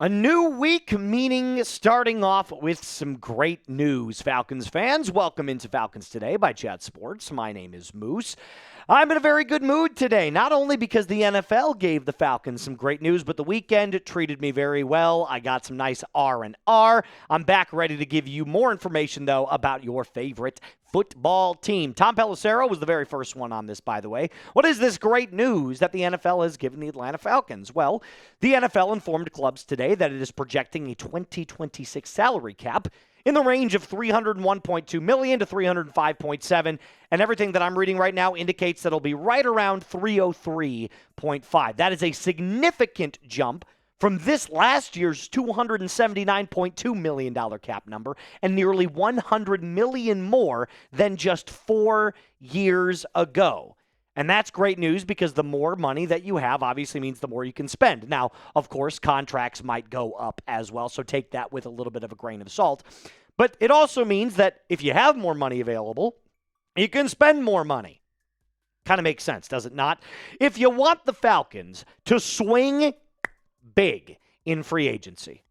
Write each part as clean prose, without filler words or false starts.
A new week, meaning starting off with some great news, Falcons fans. Welcome into Falcons Today by Chat Sports. My name is Moose. I'm in a very good mood today, not only because the NFL gave the Falcons some great news, but the weekend treated me very well. I got some nice R&R. I'm back ready to give you more information, though, about your favorite football team. Tom Pelissero was the very first one on this, by the way. What is this great news that the NFL has given the Atlanta Falcons? Well, the NFL informed clubs today that it is projecting a 2026 salary cap in the range of $301.2 million to $305.7, and everything that I'm reading right now indicates that it'll be right around $303.5. That is a significant jump from this last year's $279.2 million cap number, and nearly $100 million more than just 4 years ago. And that's great news because the more money that you have obviously means the more you can spend. Now, of course, contracts might go up as well, so take that with a little bit of a grain of salt. But it also means that if you have more money available, you can spend more money. Kind of makes sense, does it not? If you want the Falcons to swing big in free agency,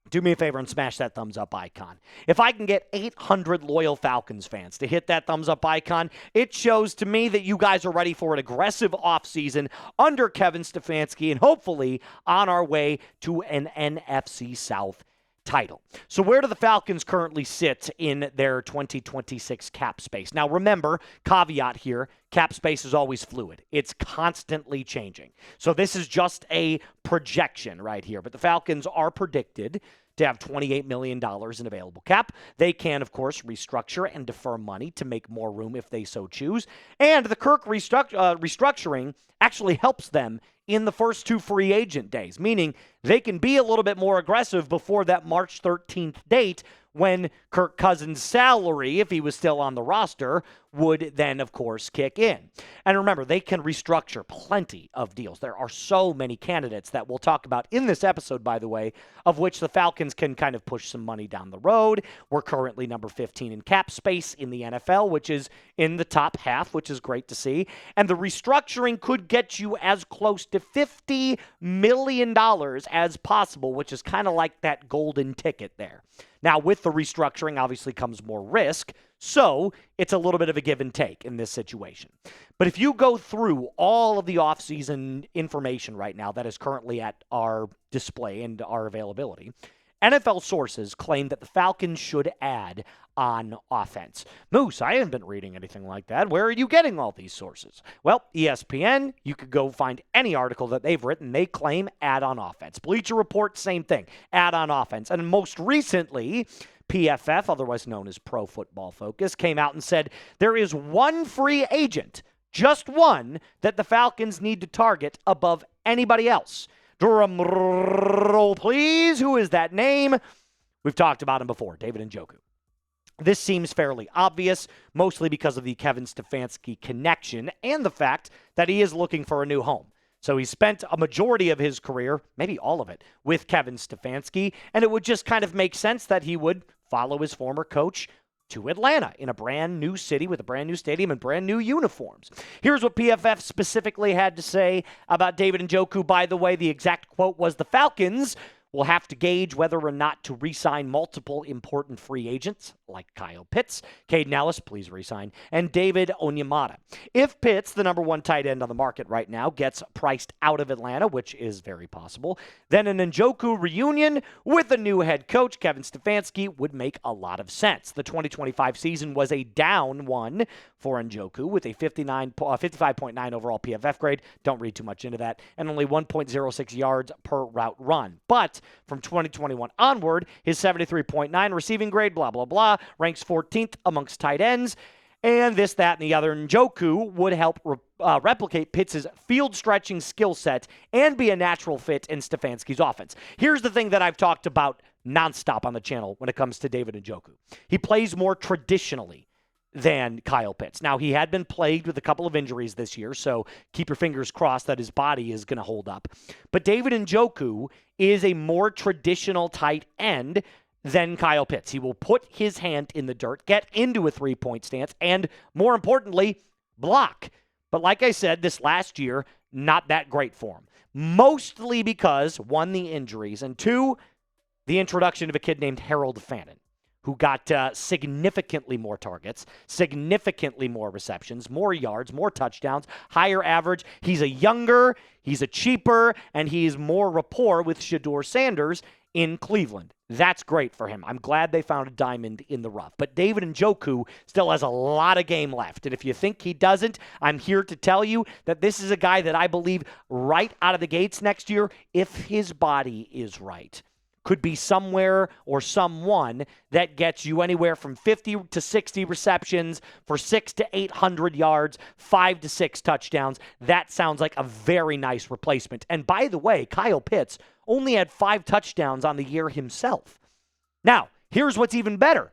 do me a favor and smash that thumbs up icon. If I can get 800 loyal Falcons fans to hit that thumbs up icon, it shows to me that you guys are ready for an aggressive offseason under Kevin Stefanski and hopefully on our way to an NFC South title. So where do the Falcons currently sit in their 2026 cap space? Now remember, caveat here, cap space is always fluid. It's constantly changing. So this is just a projection right here. But the Falcons are predicted to have $28 million in available cap. They can, of course, restructure and defer money to make more room if they so choose. And the Kirk restructuring actually helps them in the first 2 free agent days, meaning they can be a little bit more aggressive before that March 13th date when Kirk Cousins' salary, if he was still on the roster, would then, of course, kick in. And remember, they can restructure plenty of deals. There are so many candidates that we'll talk about in this episode, by the way, of which the Falcons can kind of push some money down the road. We're currently number 15 in cap space in the NFL, which is in the top half, which is great to see. And the restructuring could get you as close to $50 million as possible, which is kind of like that golden ticket there. Now, with the restructuring, obviously comes more risk, so it's a little bit of a give and take in this situation. But if you go through all of the offseason information right now that is currently at our display and our availability, NFL sources claim that the Falcons should add on offense. Moose, I haven't been reading anything like that. Where are you getting all these sources? Well, ESPN, you could go find any article that they've written. They claim add on offense. Bleacher Report, same thing, add on offense. And most recently, PFF, otherwise known as Pro Football Focus, came out and said there is one free agent, just one, that the Falcons need to target above anybody else. Drum roll, please. Who is that name? We've talked about him before, David Njoku. This seems fairly obvious, mostly because of the Kevin Stefanski connection and the fact that he is looking for a new home. So he spent a majority of his career, maybe all of it, with Kevin Stefanski, and it would just kind of make sense that he would follow his former coach to Atlanta in a brand new city with a brand new stadium and brand new uniforms. Here's what PFF specifically had to say about David Njoku. By the way, the exact quote was, "The Falcons will have to gauge whether or not to re-sign multiple important free agents like Kyle Pitts, Kaden Elliss, please re-sign, and David Onyemata. If Pitts, the number 1 tight end on the market right now, gets priced out of Atlanta, which is very possible, then an Njoku reunion with a new head coach, Kevin Stefanski, would make a lot of sense. The 2025 season was a down one for Njoku with a 55.9 overall PFF grade. Don't read too much into that. And only 1.06 yards per route run. But from 2021 onward, his 73.9 receiving grade, blah, blah, blah, ranks 14th amongst tight ends. And this, that, and the other. Njoku would help replicate Pitts' field-stretching skill set and be a natural fit in Stefanski's offense. Here's the thing that I've talked about nonstop on the channel when it comes to David Njoku. He plays more traditionally than Kyle Pitts. Now, he had been plagued with a couple of injuries this year, so keep your fingers crossed that his body is going to hold up. But David Njoku is a more traditional tight end than Kyle Pitts. He will put his hand in the dirt, get into a three-point stance, and more importantly, block. But like I said, this last year, not that great for him. Mostly because, one, the injuries, and two, the introduction of a kid named Harold Fannin, who got significantly more targets, significantly more receptions, more yards, more touchdowns, higher average. He's a younger, he's a cheaper, and he's more rapport with Shedeur Sanders in Cleveland. That's great for him. I'm glad they found a diamond in the rough. But David Njoku still has a lot of game left. And if you think he doesn't, I'm here to tell you that this is a guy that I believe right out of the gates next year, if his body is right, could be somewhere or someone that gets you anywhere from 50 to 60 receptions for 600 to 800 yards, 5 to 6 touchdowns. That sounds like a very nice replacement. And by the way, Kyle Pitts only had 5 touchdowns on the year himself. Now, here's what's even better.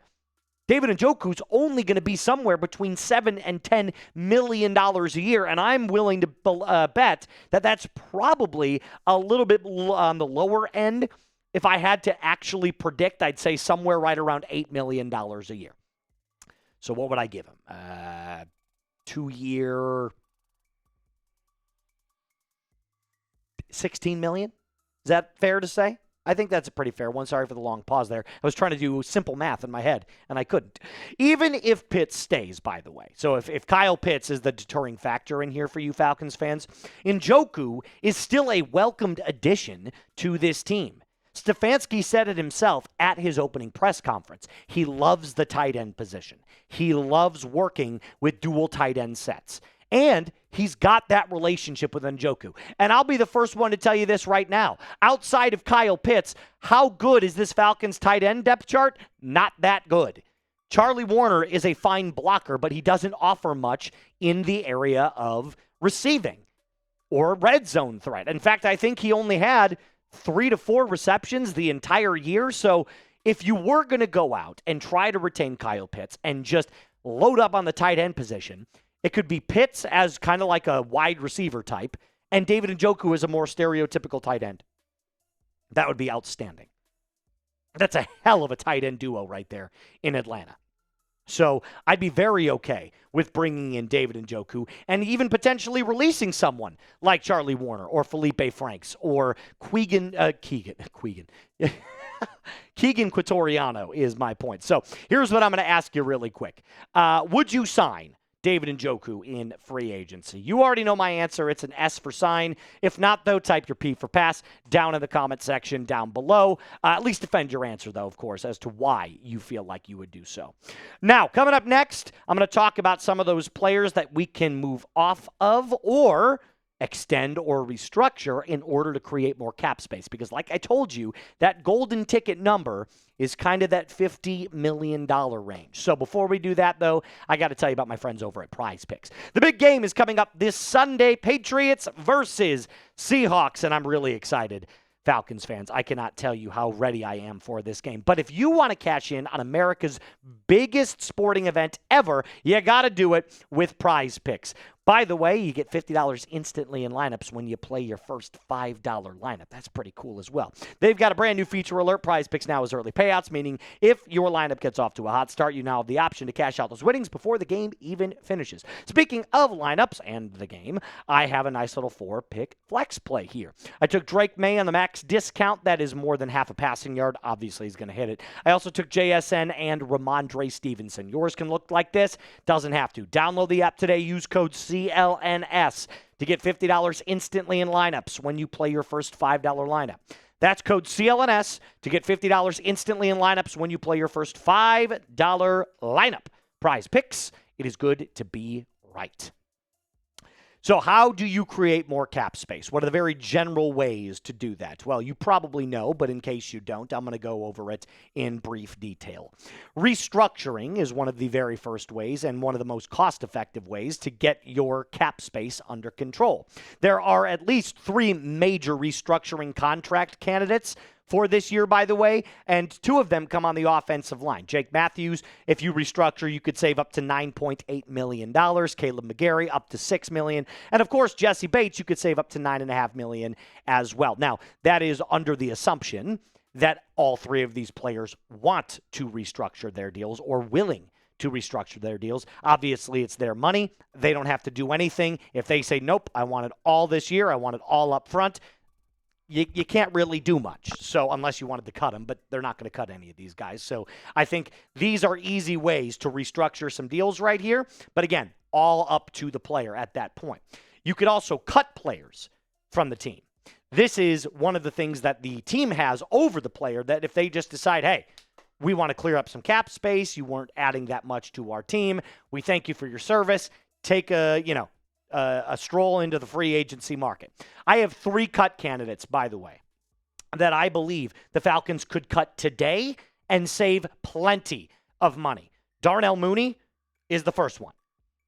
David Njoku's only going to be somewhere between $7 and $10 million a year, and I'm willing to bet that that's probably a little bit on the lower end. If I had to actually predict, I'd say somewhere right around $8 million a year. So what would I give him? 2-year, $16 million? Is that fair to say? I think that's a pretty fair one. Sorry for the long pause there. I was trying to do simple math in my head, and I couldn't. Even if Pitts stays, by the way. So if Kyle Pitts is the deterring factor in here for you Falcons fans, Njoku is still a welcomed addition to this team. Stefanski said it himself at his opening press conference. He loves the tight end position. He loves working with dual tight end sets. And he's got that relationship with Njoku. And I'll be the first one to tell you this right now. Outside of Kyle Pitts, how good is this Falcons tight end depth chart? Not that good. Charlie Warner is a fine blocker, but he doesn't offer much in the area of receiving or red zone threat. In fact, I think he only had 3 to 4 receptions the entire year. So if you were going to go out and try to retain Kyle Pitts and just load up on the tight end position, it could be Pitts as kind of like a wide receiver type and David Njoku as a more stereotypical tight end. That would be outstanding. That's a hell of a tight end duo right there in Atlanta. So I'd be very okay with bringing in David Njoku and even potentially releasing someone like Charlie Warner or Felipe Franks or Keegan Quitoriano is my point. So here's what I'm going to ask you really quick. Would you sign David Njoku in free agency? You already know my answer. It's an S for sign. If not, though, type your P for pass down in the comment section down below. At least defend your answer, though, of course, as to why you feel like you would do so. Now, coming up next, I'm going to talk about some of those players that we can move off of or extend or restructure in order to create more cap space. Because like I told you, that golden ticket number is kind of that $50 million range. So before we do that, though, I got to tell you about my friends over at PrizePicks. The big game is coming up this Sunday, Patriots versus Seahawks, and I'm really excited. Falcons fans, I cannot tell you how ready I am for this game. But if you want to cash in on America's biggest sporting event ever, you got to do it with PrizePicks. By the way, you get $50 instantly in lineups when you play your first $5 lineup. That's pretty cool as well. They've got a brand new feature alert. PrizePicks now has early payouts, meaning if your lineup gets off to a hot start, you now have the option to cash out those winnings before the game even finishes. Speaking of lineups and the game, I have a nice little 4-pick flex play here. I took Drake May on the max discount. That is more than half a passing yard. Obviously, he's going to hit it. I also took JSN and Ramondre Stevenson. Yours can look like this. Doesn't have to. Download the app today. Use code CLNS to get $50 instantly in lineups when you play your first $5 lineup. That's code CLNS to get $50 instantly in lineups when you play your first $5 lineup. PrizePicks, it is good to be right. So how do you create more cap space? What are the very general ways to do that? Well, you probably know, but in case you don't, I'm going to go over it in brief detail. Restructuring is one of the very first ways and one of the most cost-effective ways to get your cap space under control. There are at least 3 major restructuring contract candidates for this year, by the way, and 2 of them come on the offensive line. Jake Matthews, if you restructure, you could save up to $9.8 million. Kaleb McGary, up to $6 million. And, of course, Jessie Bates, you could save up to $9.5 million as well. Now, that is under the assumption that all 3 of these players want to restructure their deals or willing to restructure their deals. Obviously, it's their money. They don't have to do anything. If they say, nope, I want it all this year, I want it all up front, you can't really do much. So unless you wanted to cut them, but they're not going to cut any of these guys. So I think these are easy ways to restructure some deals right here. But again, all up to the player at that point. You could also cut players from the team. This is one of the things that the team has over the player, that if they just decide, hey, we want to clear up some cap space, you weren't adding that much to our team, we thank you for your service, take a stroll into the free agency market. I have 3 cut candidates, by the way, that I believe the Falcons could cut today and save plenty of money. Darnell Mooney is the first one.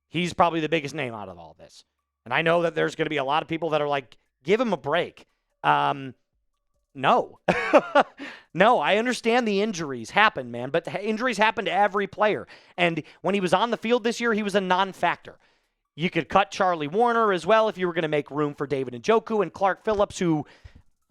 He's probably the biggest name out of all this. And I know that there's going to be a lot of people that are like, give him a break. No. No, I understand the injuries happen, man, but injuries happen to every player. And when he was on the field this year, he was a non-factor. You could cut Charlie Warner as well if you were going to make room for David Njoku and Clark Phillips, who,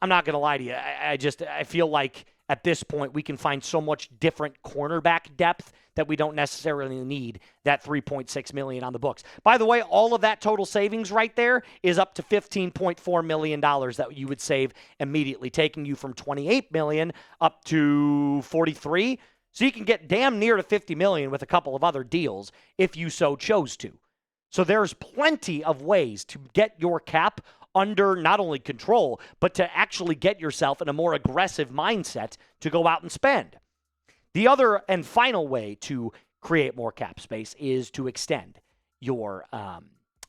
I'm not going to lie to you, I feel like at this point we can find so much different cornerback depth that we don't necessarily need that $3.6 million on the books. By the way, all of that total savings right there is up to $15.4 million that you would save immediately, taking you from $28 million up to $43. So you can get damn near to $50 million with a couple of other deals if you so chose to. So there's plenty of ways to get your cap under not only control, but to actually get yourself in a more aggressive mindset to go out and spend. The other and final way to create more cap space is to extend your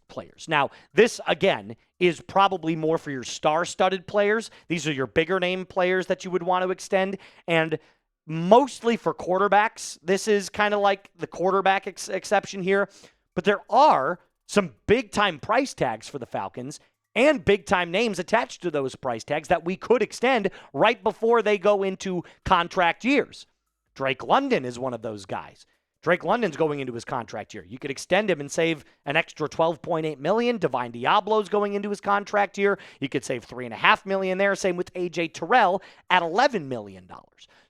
players. Now, this, again, is probably more for your star-studded players. These are your bigger name players that you would want to extend. And mostly for quarterbacks, this is kind of like the quarterback exception here. But there are some big-time price tags for the Falcons and big-time names attached to those price tags that we could extend right before they go into contract years. Drake London is one of those guys. Drake London's going into his contract year. You could extend him and save an extra $12.8 million. Divine Diablo's going into his contract year. You could save $3.5 million there. Same with A.J. Terrell at $11 million.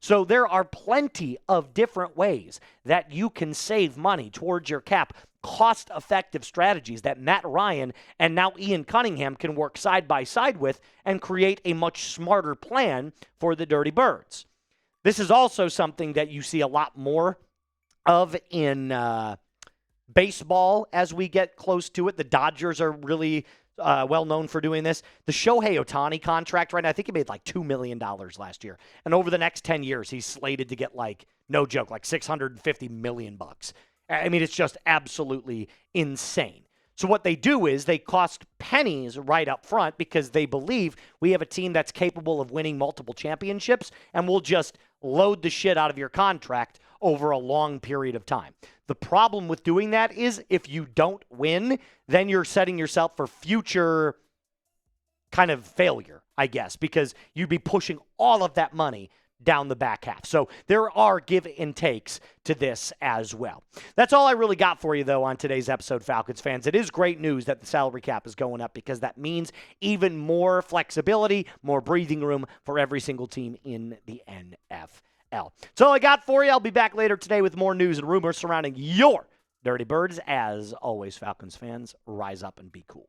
So there are plenty of different ways that you can save money towards your cap. Cost-effective strategies that Matt Ryan and now Ian Cunningham can work side by side with and create a much smarter plan for the Dirty Birds. This is also something that you see a lot more of in baseball as we get close to it. The Dodgers are really well known for doing this. The Shohei Ohtani contract right now, I think he made like $2 million last year. And over the next 10 years, he's slated to get like, no joke, like $650 million. I mean, it's just absolutely insane. So what they do is they cost pennies right up front because they believe we have a team that's capable of winning multiple championships, and we'll just load the shit out of your contract over a long period of time. The problem with doing that is if you don't win, then you're setting yourself for future kind of failure, I guess, because you'd be pushing all of that money down the back half. So there are give and takes to this as well. That's all I really got for you, though, on today's episode, Falcons fans. It is great news that the salary cap is going up because that means even more flexibility, more breathing room for every single team in the NFL. That's all I got for you. I'll be back later today with more news and rumors surrounding your Dirty Birds. As always, Falcons fans, rise up and be cool.